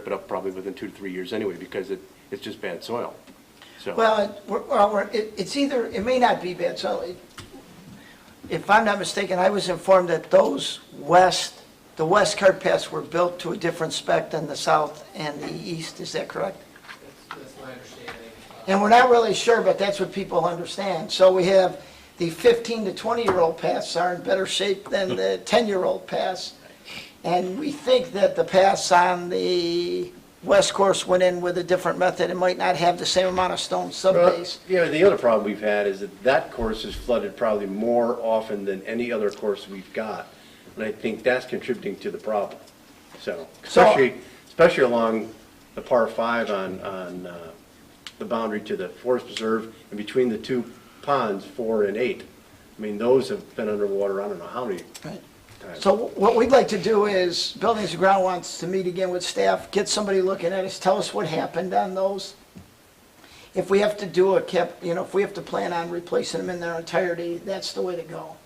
it up probably within 2 to 3 years anyway, because it's just bad soil. So, Well, it's either, it may not be bad soil. If I'm not mistaken, I was informed that the west cart paths were built to a different spec than the south and the east, is that correct? That's my understanding. And we're not really sure, but that's what people understand. So we have the 15 to 20-year-old paths are in better shape than the 10-year-old paths. And we think that the paths on the west course went in with a different method. It might not have the same amount of stone subbase. yeah, the other problem we've had is that course is flooded probably more often than any other course we've got. And I think that's contributing to the problem. So, especially along the par 5 on the boundary to the forest preserve and between the two ponds, 4 and 8. I mean, those have been underwater, I don't know how many Right. times. So what we'd like to do is, Buildings and Ground wants to meet again with staff, get somebody looking at us, tell us what happened on those. If we have to do if we have to plan on replacing them in their entirety, that's the way to go.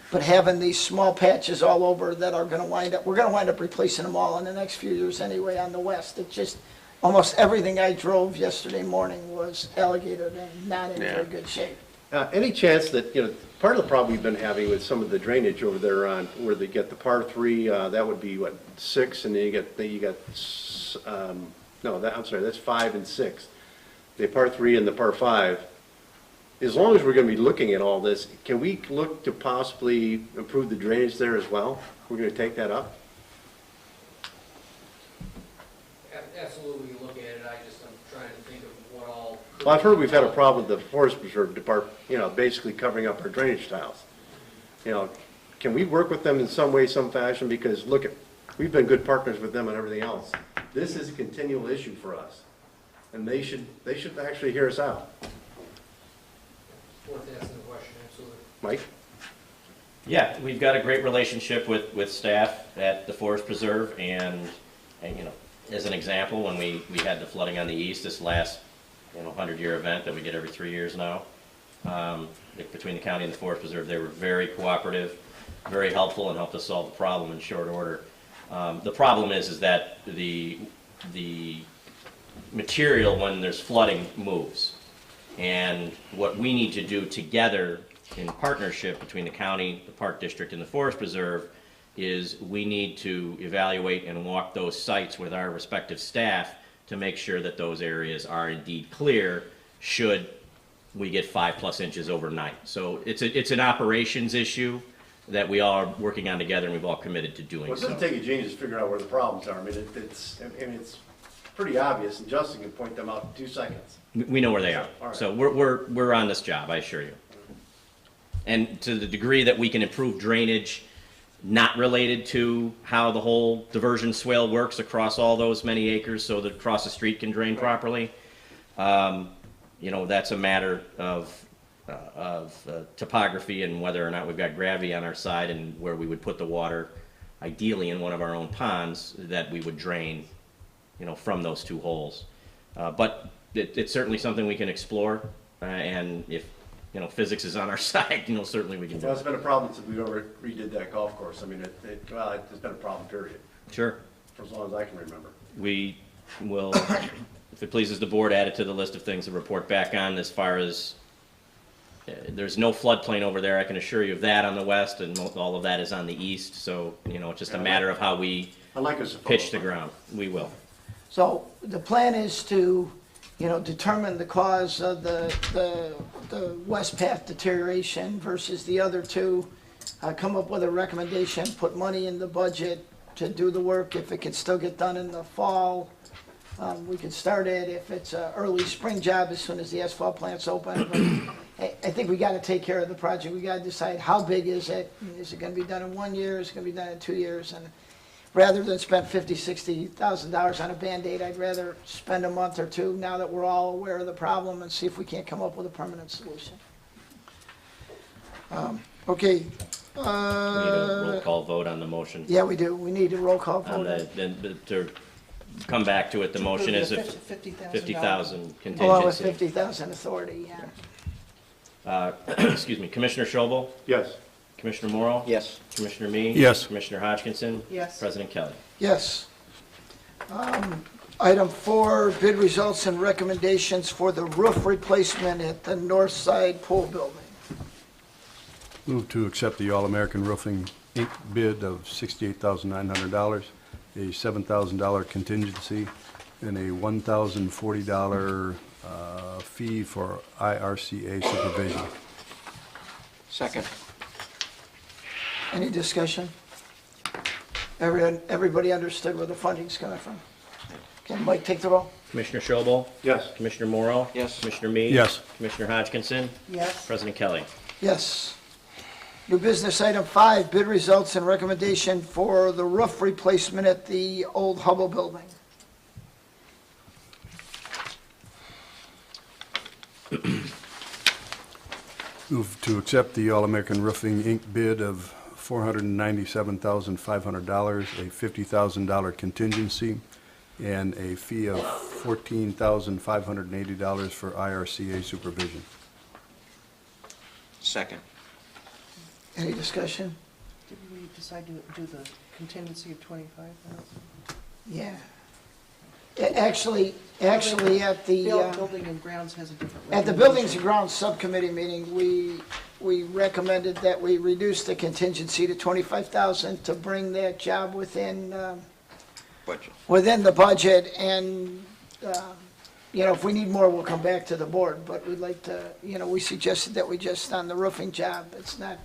But having these small patches all over that are gonna we're gonna wind up replacing them all in the next few years anyway on the west. It just, almost everything I drove yesterday morning was alligator and not in very good shape. Any chance that, part of the problem we've been having with some of the drainage over there on where they get the par 3, that would be what, 6, and then you got, that's 5 and 6. The par 3 and the par 5. As long as we're going to be looking at all this, can we look to possibly improve the drainage there as well? We're going to take that up? Absolutely, we can look at it, I'm trying to think of what all. Well, I've heard we've had a problem with the Forest Preserve Department, basically covering up our drainage tiles. Can we work with them in some way, some fashion? Because look, we've been good partners with them on everything else. This is a continual issue for us, and they should actually hear us out. Worth asking the question, absolutely. Mike? Yeah, we've got a great relationship with staff at the Forest Preserve, and as an example, when we had the flooding on the east, this last 100-year event that we get every 3 years now, between the county and the Forest Preserve, they were very cooperative, very helpful, and helped us solve the problem in short order. The problem is that the material, when there's flooding, moves. And what we need to do together in partnership between the county, the Park District, and the Forest Preserve is we need to evaluate and walk those sites with our respective staff to make sure that those areas are indeed clear should we get 5+ inches overnight. So it's an operations issue that we all are working on together, and we've all committed to doing Well, it doesn't so. take a genius to figure out where the problems are. I mean, it's pretty obvious, and Justin can point them out in 2 seconds. We know where they are. All right. So we're on this job, I assure you. And to the degree that we can improve drainage not related to how the whole diversion swale works across all those many acres so that across the street can drain properly, that's a matter of topography and whether or not we've got gravity on our side and where we would put the water, ideally in one of our own ponds that we would drain, from those 2 holes. But it's certainly something we can explore, and if physics is on our side, certainly we can do Well, it's it. been a problem since we ever redid that golf course. I mean, it's been a problem, period, Sure. for as long as I can remember. We will, if it pleases the board, add it to the list of things to report back on as far as, there's no floodplain over there, I can assure you of that on the west, and all of that is on the east, so, it's just a matter of how we I like us to pitch the focus on ground. We will. So the plan is to, determine the cause of the west path deterioration versus the other 2, come up with a recommendation, put money in the budget to do the work. If it could still get done in the fall, we could start it. If it's an early spring job, as soon as the asphalt plant's open. But I think we got to take care of the project. We got to decide how big is it? Is it going to be done in 1 year? Is it going to be done in 2 years? And rather than spend $50,000, $60,000 on a Band-Aid, I'd rather spend a month or 2 now that we're all aware of the problem and see if we can't come up with a permanent solution. Okay. We need a roll call vote on the motion. Yeah, we do. We need a roll call On vote. to come back to it, the motion is if $50,000. 50,000 Along with contingency. 50,000 authority, yeah. Excuse me, Commissioner Schobel, Yes. Commissioner Morrow? Yes. Commissioner Mee? Yes. Commissioner Hodgkinson? Yes. President Kelly? Yes. Item 4, bid results and recommendations for the roof replacement at the north side pool building. Move to accept the All-American Roofing, Inc. bid of $68,900, a $7,000 contingency, and a $1,040 fee for IRCA supervision. Second. Any discussion? Everybody understood where the funding's coming from? Okay, Mike, take the roll. Commissioner Schobel? Yes. Commissioner Morrow? Yes. Commissioner Meade? Yes. Commissioner Hodgkinson? yes, President Kelly? Yes. New business item 5, bid results and recommendation for the roof replacement at the old Hubble building. Move to accept the All-American Roofing, Inc. bid of $497,500, a $50,000 contingency, and a fee of $14,580 for IRCA supervision. Second. Any discussion? did we decide to do the contingency of 25,000? Yeah. Actually, at the, Building and grounds has a different. at the Buildings and Grounds Subcommittee meeting, we recommended that we reduce the contingency to 25,000 to bring that job within, Budget. within the budget, and, if we need more, we'll come back to the board, but we'd like to, we suggested that we just, on the roofing job, it's not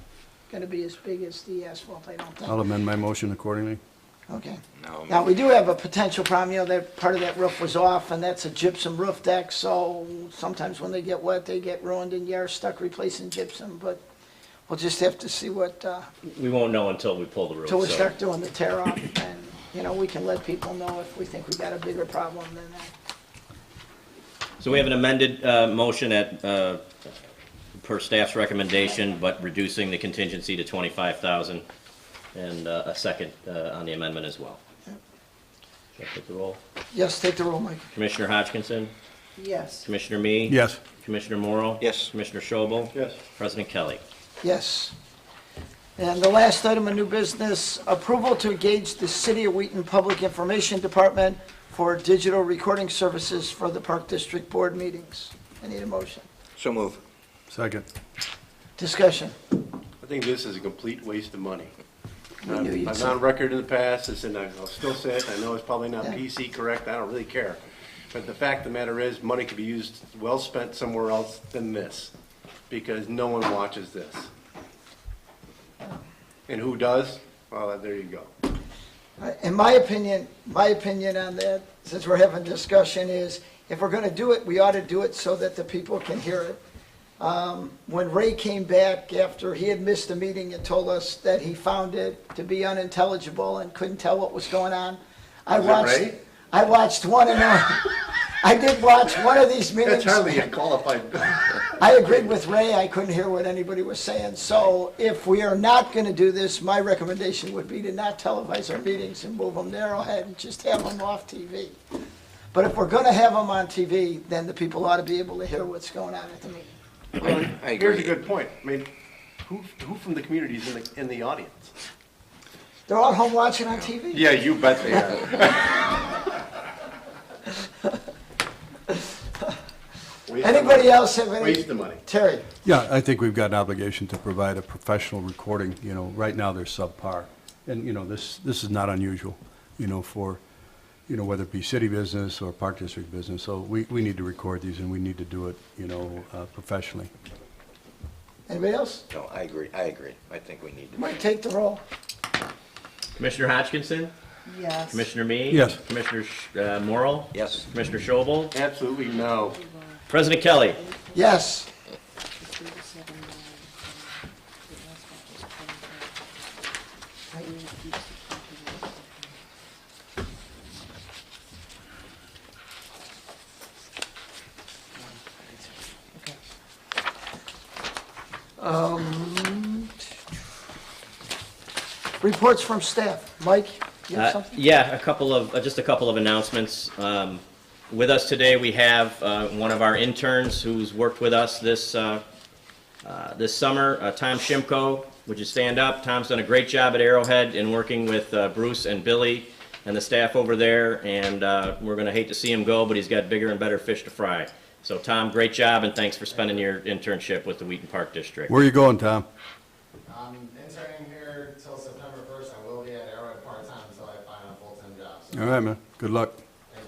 gonna be as big as the asphalt, I don't think. I'll amend my motion accordingly. Okay. No. Now, we do have a potential problem, that part of that roof was off, and that's a gypsum roof deck, so sometimes when they get wet, they get ruined, and you're stuck replacing gypsum, but we'll just have to see what, We won't know until we pull the roof. till we so- start doing the tear off, and, we can let people know if we think we got a bigger problem than that. So we have an amended motion per staff's recommendation, but reducing the contingency to 25,000, and a second on the amendment as well. Should I take the roll? Yes, take the roll, Mike. Commissioner Hodgkinson? Yes, Commissioner Meade? Yes. Commissioner Morrow? Yes. Commissioner Schobel? Yes. President Kelly? Yes. And the last item of new business, approval to engage the City of Wheaton Public Information Department for digital recording services for the Park District Board meetings. I need a motion. So move. Second. Discussion. I think this is a complete waste of money. We knew you'd I've say- been on record in the past, and I'll still say it, I know it's probably not Yeah. PC correct, I don't really care. But the fact of the matter is, money could be used, well spent somewhere else than this, because no one watches this. And who does? Well, there you go. In my opinion on that, since we're having discussion, is if we're gonna do it, we ought to do it so that the people can hear it. When Ray came back after he had missed a meeting and told us that he found it to be unintelligible and couldn't tell what was going on, I Ray? watched one and I did watch one of these meetings. That's hardly a qualified. I agreed with Ray, I couldn't hear what anybody was saying, so if we are not gonna do this, my recommendation would be to not televise our meetings and move them narrowhead and just have them off TV. But if we're gonna have them on TV, then the people ought to be able to hear what's going on at the meeting. I Here's a agree. good point. I mean, who from the community is in the audience? They're all home watching on TV? Yeah, you bet they are. Waste of Anybody money. else have any? Waste of money. Terry? Yeah, I think we've got an obligation to provide a professional recording. Right now they're subpar. And, this is not unusual, for, whether it be city business or park district business. So we need to record these and we need to do it, professionally. Anybody else? No, I agree. I think we need to. Mike, take the roll. Commissioner Hodgkinson? yes. Commissioner Meade? Yes. Commissioner Morrow? Yes. Commissioner Schobel? Absolutely no. President Kelly? Yes. Reports from staff. Mike, you have something? Yeah, just a couple of announcements. With us today, we have one of our interns who's worked with us this summer, Tom Shimko. Would you stand up? Tom's done a great job at Arrowhead in working with Bruce and Billy and the staff over there, and we're going to hate to see him go, but he's got bigger and better fish to fry. So Tom, great job, and thanks for spending your internship with the Wheaton Park District. Where are you going, Tom? I'm interning here till September 1st. I will be at Arrowhead part-time until I find a full-time job. So, All right, man. Good luck. thank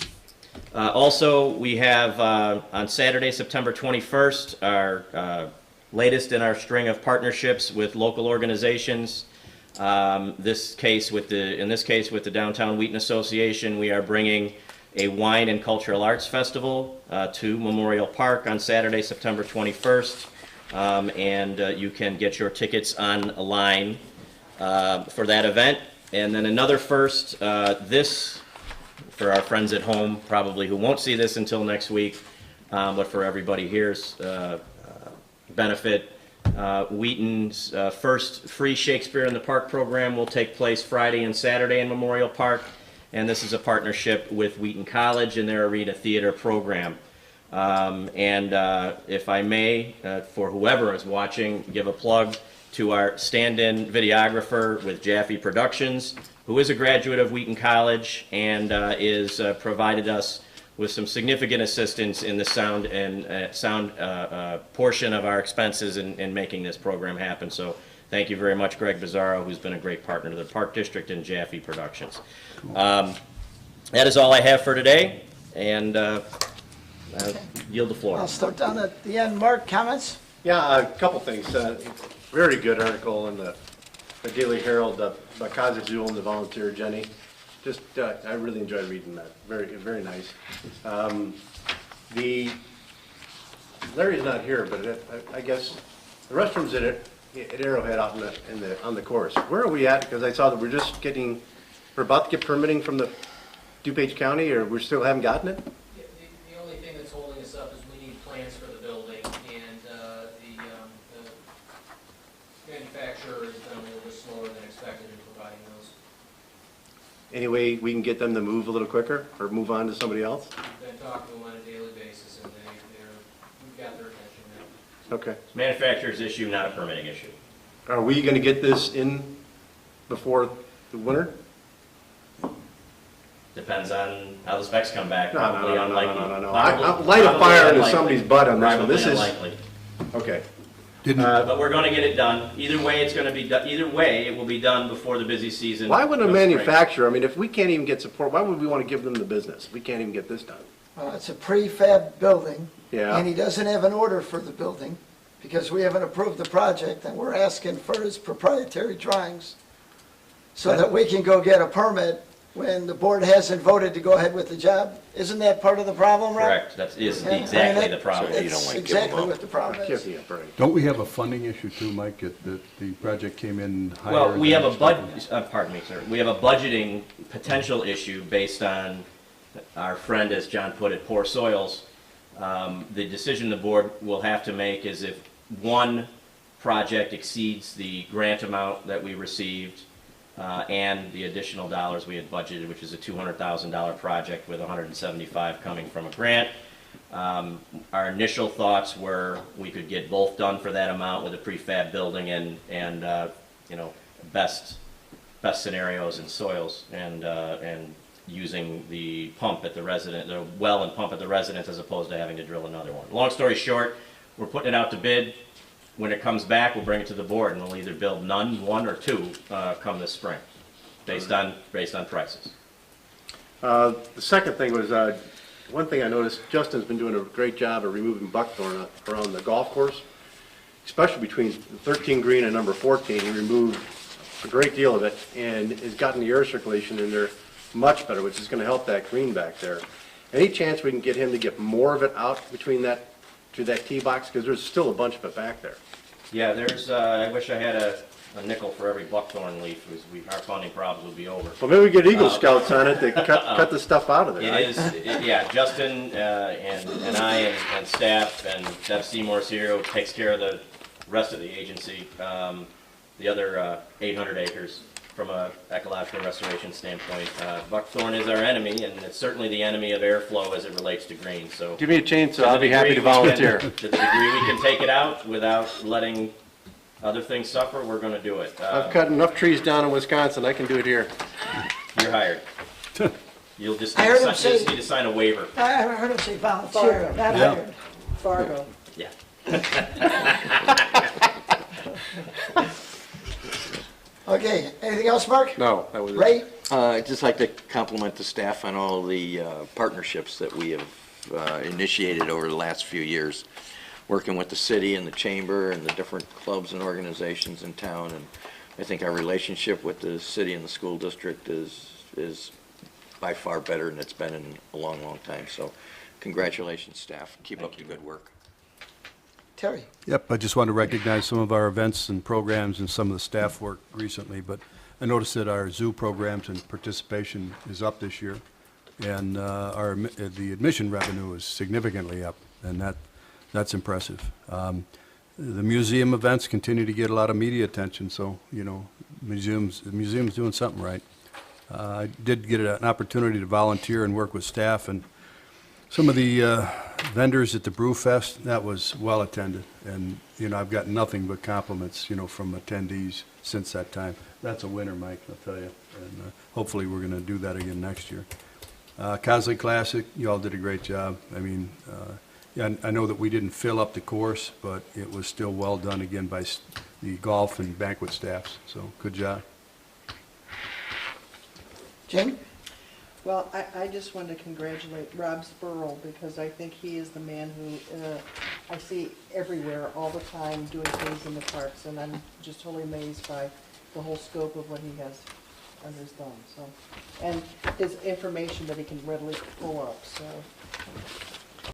you. Also, we have on Saturday, September 21st, our latest in our string of partnerships with local organizations. In this case with the Downtown Wheaton Association, we are bringing a wine and cultural arts festival to Memorial Park on Saturday, September 21st. You can get your tickets online for that event. And then another first, this, for our friends at home, probably who won't see this until next week, but for everybody here's benefit, Wheaton's first free Shakespeare in the Park program will take place Friday and Saturday in Memorial Park. And this is a partnership with Wheaton College and their Arena Theater program. If I may, for whoever is watching, give a plug to our stand-in videographer with Jaffe Productions, who is a graduate of Wheaton College and is provided us with some significant assistance in the sound portion of our expenses in making this program happen. So thank you very much, Greg Bizzaro, who's been a great partner to the Park District, and Jaffe Productions. That is all I have for today, and I'll yield the floor. I'll start down at the end. Mark, comments? Yeah, a couple things. Very good article in the Daily Herald by Kaza and the volunteer, Jenny. Just, I really enjoyed reading that. Very, very nice. Larry's not here, but I guess the restrooms at Arrowhead out on the course. Where are we at? Because I saw that we're about to get permitting from the DuPage County, or we still haven't gotten it? The only thing that's holding us up is we need plans for the building, and the manufacturer has been a little bit slower than expected in providing those. Any way we can get them to move a little quicker, or move on to somebody else? We've been talking to them on a daily basis, and we've got their attention now. Okay. Manufacturer's issue, not a permitting issue. Are we gonna get this in before the winter? Depends on how the specs come back. No. Probably unlikely. No. Probably- Light a probably fire into unlikely. somebody's butt on this one. Probably This is, unlikely. okay. But we're gonna get it done. Either way, it's gonna be done. Either way, it will be done before the busy season. Why would a of spring. manufacturer, I mean, if we can't even get support, why would we want to give them the business? We can't even get this done. Well, it's a prefab building. Yeah. And he doesn't have an order for the building because we haven't approved the project, and we're asking for his proprietary drawings so that we can go get a permit when the board hasn't voted to go ahead with the job. Isn't that part of the problem, Rob? Correct. That is Yeah, I mean, exactly the problem. So you don't It's wanna give them exactly up. what the problem Give is. me a break. Don't we have a funding issue too, Mike, that the project came in higher? Well, we than have a expected? pardon me, sir. We have a budgeting potential issue based on our friend, as John put it, poor soils. The decision the board will have to make is if one project exceeds the grant amount that we received and the additional dollars we had budgeted, which is a $200,000 project with $175 coming from a grant. Our initial thoughts were we could get both done for that amount with a prefab building and best scenarios in soils and using the pump at the well and pump at the residence as opposed to having to drill another one. Long story short, we're putting it out to bid. When it comes back, we'll bring it to the board and we'll either build none, one, or two come this spring, based on prices. The second thing was, one thing I noticed, Justin's been doing a great job of removing buckthorn around the golf course, especially between 13 green and number 14. He removed a great deal of it and has gotten the air circulation in there much better, which is going to help that green back there. Any chance we can get him to get more of it out between that tee box? Because there's still a bunch of it back there. Yeah, I wish I had a nickel for every buckthorn leaf. Our funding problems would be over. Well, maybe we get Eagle Scouts on it to cut the stuff out of there. Yeah, Justin and I and staff and Deb Seymour's here who takes care of the rest of the agency, the other 800 acres from a ecological restoration standpoint. Buckthorn is our enemy, and it's certainly the enemy of airflow as it relates to green. So Give me a chainsaw, I'll be happy to volunteer. To the degree we can take it out without letting other things suffer, we're going to do it. I've cut enough trees down in Wisconsin, I can do it here. You're hired. You'll just I need heard to him sign, just say- need to sign a waiver. I heard him say volunteer, Fargo. not Yeah. hired. Fargo. Yeah. Okay, anything else, Mark? No, that was it. Ray? I'd just like to compliment the staff on all the partnerships that we have initiated over the last few years, working with the city and the chamber and the different clubs and organizations in town. And I think our relationship with the city and the school district is by far better than it's been in a long, long time. So congratulations, staff. Keep up the good work. Terry? Yep, I just want to recognize some of our events and programs and some of the staff work recently, but I noticed that our zoo programs and participation is up this year, and the admission revenue is significantly up, and that's impressive. The museum events continue to get a lot of media attention, so, you know, the museum's doing something right. I did get an opportunity to volunteer and work with staff, and some of the vendors at the Brew Fest, that was well attended. And, you know, I've got nothing but compliments, you know, from attendees since that time. That's a winner, Mike, I'll tell you. And hopefully we're going to do that again next year. Cosley Classic, you all did a great job. I mean, yeah, I know that we didn't fill up the course, but it was still well done again by the golf and banquet staffs. So good job. Jane? Well, I just wanted to congratulate Rob Spurl, because I think he is the man who I see everywhere all the time doing things in the parks, and I'm just totally amazed by the whole scope of what he has done, so. And his information that he can readily pull up, so